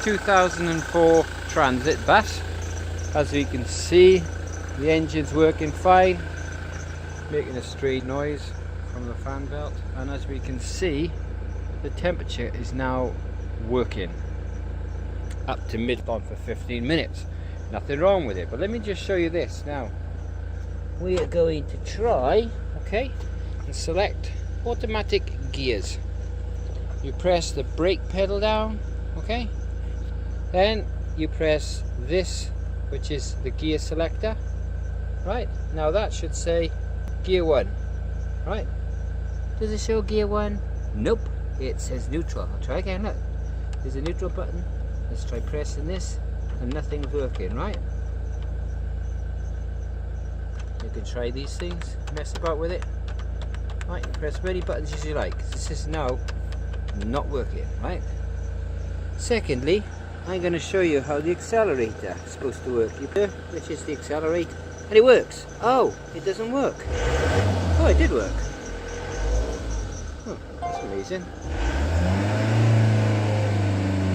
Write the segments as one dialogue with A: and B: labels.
A: 2004 Transit bus. As we can see, the engine's working fine, making a stray noise from the fan belt, and as we can see, the temperature is now working up to mid on for 15 minutes. Nothing wrong with it, but let me just show you this now. We are going to try, okay, and select automatic gears. You press the brake pedal down, okay, then you press this, which is the gear selector. Right, now that should say gear 1. Right, does it show gear 1? Nope, it says neutral. I'll try again. Look, there's a neutral button. Let's try pressing this and nothing's working. Right, you can try these things, mess about with it. Right, you press as many buttons as you like. This is now not working. Right, secondly, I'm going to show you how the accelerator is supposed to work. Which is the accelerator, and it works. Oh, it doesn't work. Oh, it did work. Oh, that's amazing.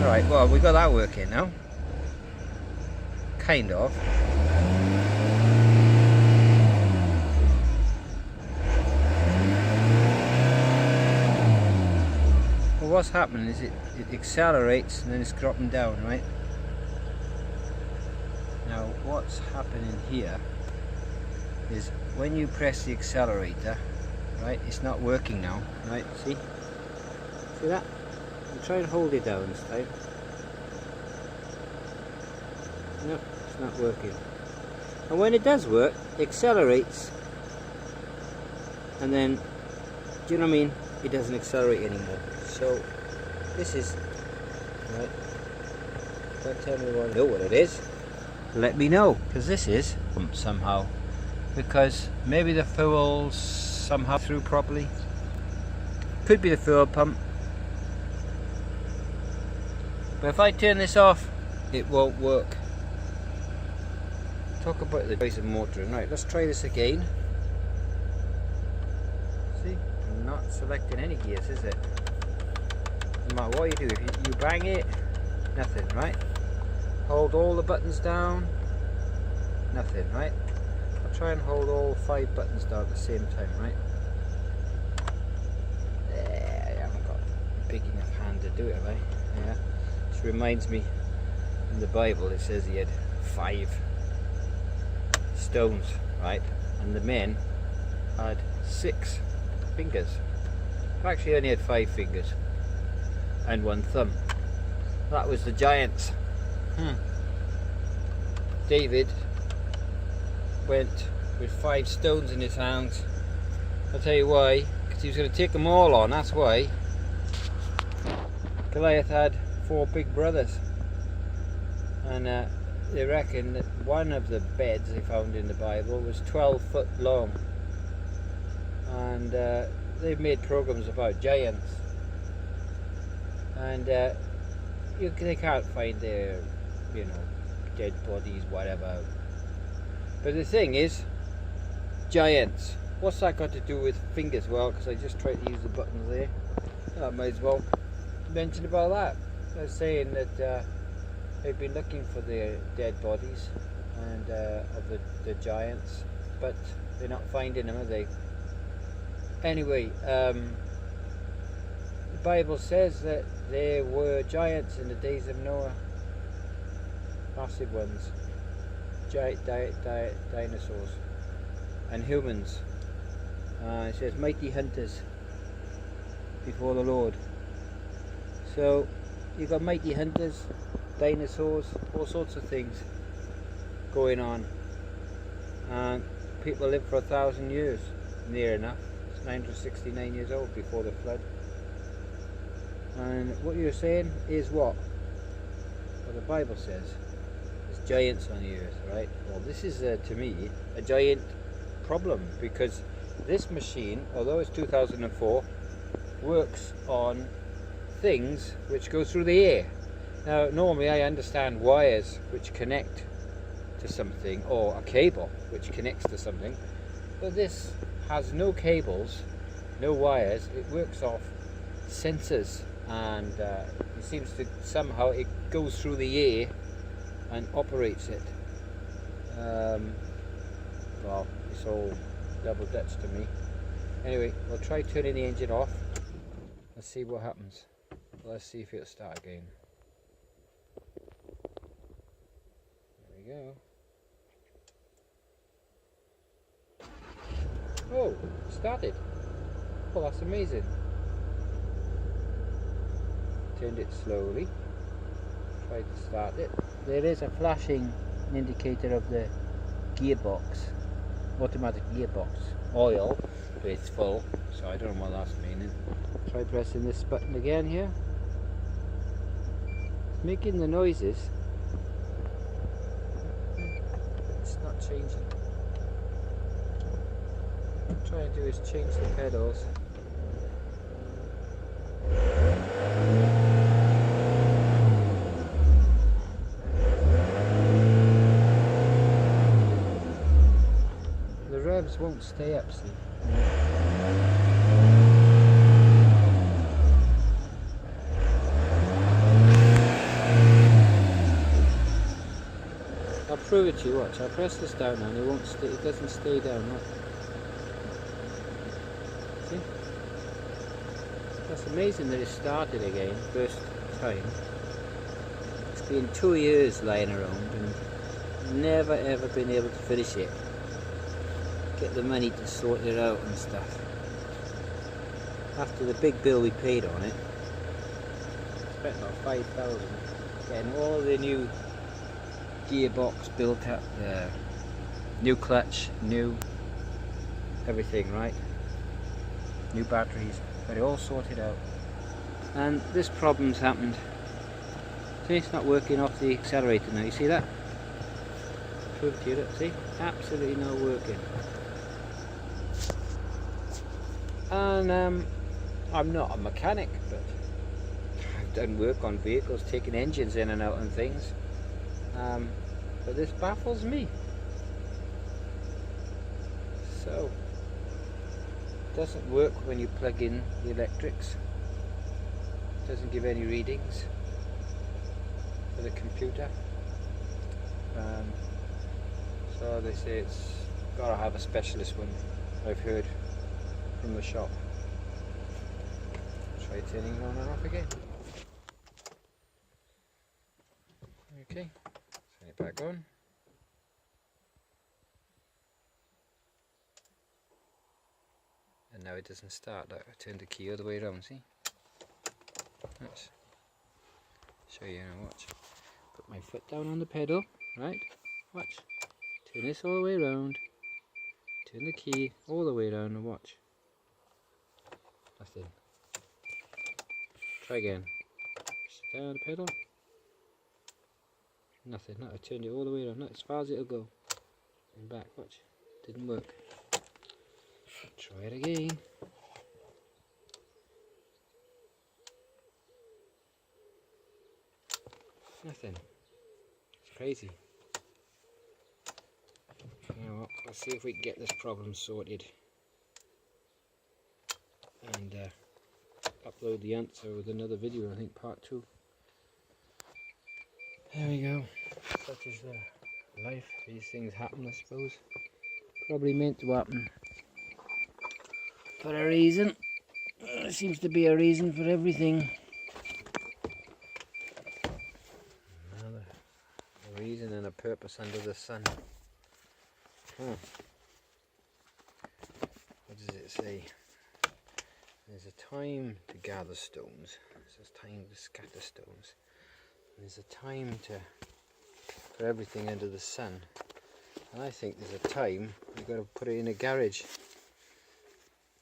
A: Alright, well, we got that working now. Kind of. Well, what's happening is it accelerates and then it's dropping down, right? Now, what's happening here is when you press the accelerator, right, it's not working now, right? See that? I'll try and hold it down this time. No, it's not working. And when it does work, it accelerates, and then, do you know what I mean? It doesn't accelerate anymore. So this is right. Don't tell me what I know what it is. Let me know, because this is somehow, because maybe the fuel's somehow through properly. Could be the fuel pump. But if I turn this off, it won't work. Talk about the choice of motoring. Right, let's try this again. See, I'm not selecting any gears, is it? No matter what you do, if you bang it, nothing, right? Hold all the buttons down, nothing, right? I'll try and hold all 5 buttons down at the same time, right? There, I haven't got a big enough hand to do it, have I? Yeah. This reminds me, in the Bible it says he had 5 stones, right? And the men had 6 fingers. Actually, only had 5 fingers and 1 thumb. That was the giants. David went with 5 stones in his hands. I'll tell you why, because he was going to take them all on. That's why. Goliath had 4 big brothers, and they reckon that one of the beds they found in the Bible was 12 foot long, and they've made programs about giants, and they can't find their, you know, dead bodies, whatever. But the thing is, giants, what's that got to do with fingers? Well, because I just tried to use the buttons there. I might as well mention about that. I was saying that they've been looking for their dead bodies and of the giants, but they're not finding them, are they? Anyway, the Bible says that there were giants in the days of Noah. Massive ones. Giant dinosaurs. And humans. It says mighty hunters before the Lord. So you've got mighty hunters, dinosaurs, all sorts of things going on. And people lived for 1,000 years, near enough. It's 969 years old before the flood. And what you're saying is what? Well, the Bible says there's giants on the earth, right? Well, this is to me a giant problem, because this machine, although it's 2004, works on things which go through the air. Now, normally I understand wires which connect to something, or a cable which connects to something, but this has no cables, no wires. It works off sensors and It seems to somehow it goes through the air and operates it. Well, it's all double Dutch to me. Anyway, we'll try turning the engine off. Let's see what happens. Let's see if it'll start again. There we go. Oh, it started. Oh, that's amazing. Turned it slowly. Tried to start it. There is a flashing indicator of the gearbox, automatic gearbox oil, but it's full, so I don't know what that's meaning. Try pressing this button again here. It's making the noises. It's not changing. What I'm trying to do is change the pedals. The revs won't stay up, see. I'll prove it to you, watch. I'll press this down now and it won't stay, it doesn't stay down, look. See? That's amazing that it started again, first time. It's been 2 years lying around and never ever been able to finish it. Get the money to sort it out and stuff. After the big bill we paid on it, spent about 5,000 getting all the new gearbox built up, the new clutch, new everything, right? New batteries, got it all sorted out. And this problem's happened. See, it's not working off the accelerator now, you see that? Prove it to you, look, see? Absolutely not working. And I'm not a mechanic, but I've done work on vehicles, taking engines in and out and things. But this baffles me. So, it doesn't work when you plug in the electrics. It doesn't give any readings for the computer. So they say it's got to have a specialist one, I've heard from the shop. Try turning it on and off again. Okay, turn it back on. And now it doesn't start. Like, I turned the key all the way around, see? Let's show you now, watch. Put my foot down on the pedal, right? Watch. Turn this all the way around. Turn the key all the way around and watch. Nothing. Try again. Push it down the pedal. Nothing. No, I turned it all the way around. Not as far as it'll go. And back. Watch. Didn't work. Try it again. Nothing. It's crazy. You know what? Let's see if we can get this problem sorted. And upload the answer with another video, I think part 2. There we go. Such is life. These things happen, I suppose. Probably meant to happen for a reason. There seems to be a reason for everything. A reason and a purpose under the sun. What does it say? There's a time to gather stones. There's a time to scatter stones. There's a time for everything under the sun. And I think there's a time you've got to put it in a garage.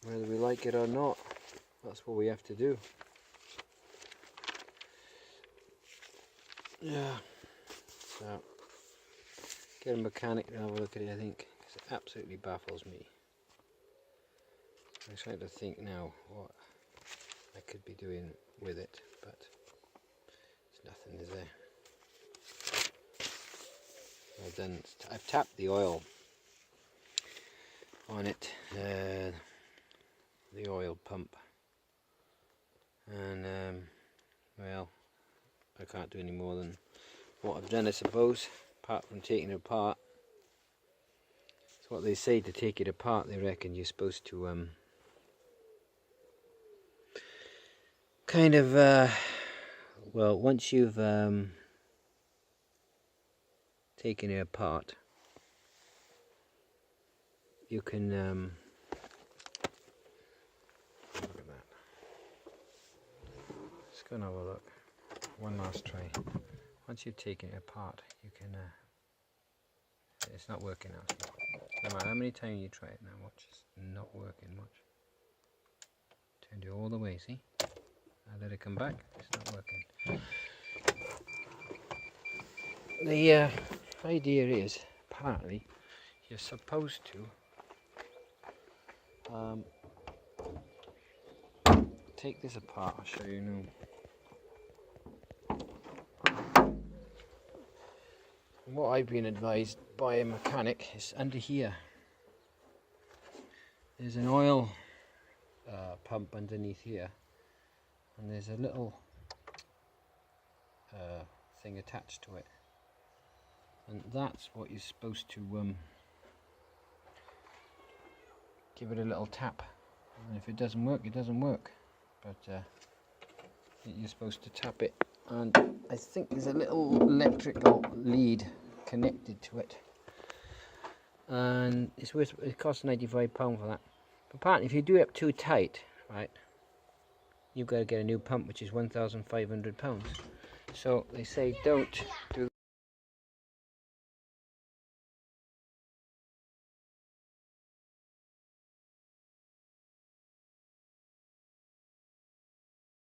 A: Whether we like it or not, that's what we have to do. Yeah. So, get a mechanic to have a look at it, I think, because it absolutely baffles me. I'm trying to think now what I could be doing with it, but there's nothing, is there? I've tapped the oil on it, the oil pump, and well, I can't do any more than what I've done, I suppose, apart from taking it apart. It's what they say, to take it apart. They reckon you're supposed to kind of well, once you've taken it apart, you can look at that. Let's go and have a look. One last try. Once you've taken it apart, you can it's not working now. No matter how many times you try it now, watch, it's not working much. Turned it all the way, see? I let it come back, it's not working. The idea is, apparently, you're supposed to take this apart. I'll show you now. What I've been advised by a mechanic is under here. There's an oil pump underneath here, and there's a little thing attached to it, and that's what you're supposed to give it a little tap, and if it doesn't work, it doesn't work, but you're supposed to tap it, and I think there's a little electrical lead connected to it, and it costs £95 for that. But apparently if you do it up too tight, right, you've got to get a new pump, which is £1,500. So they say don't do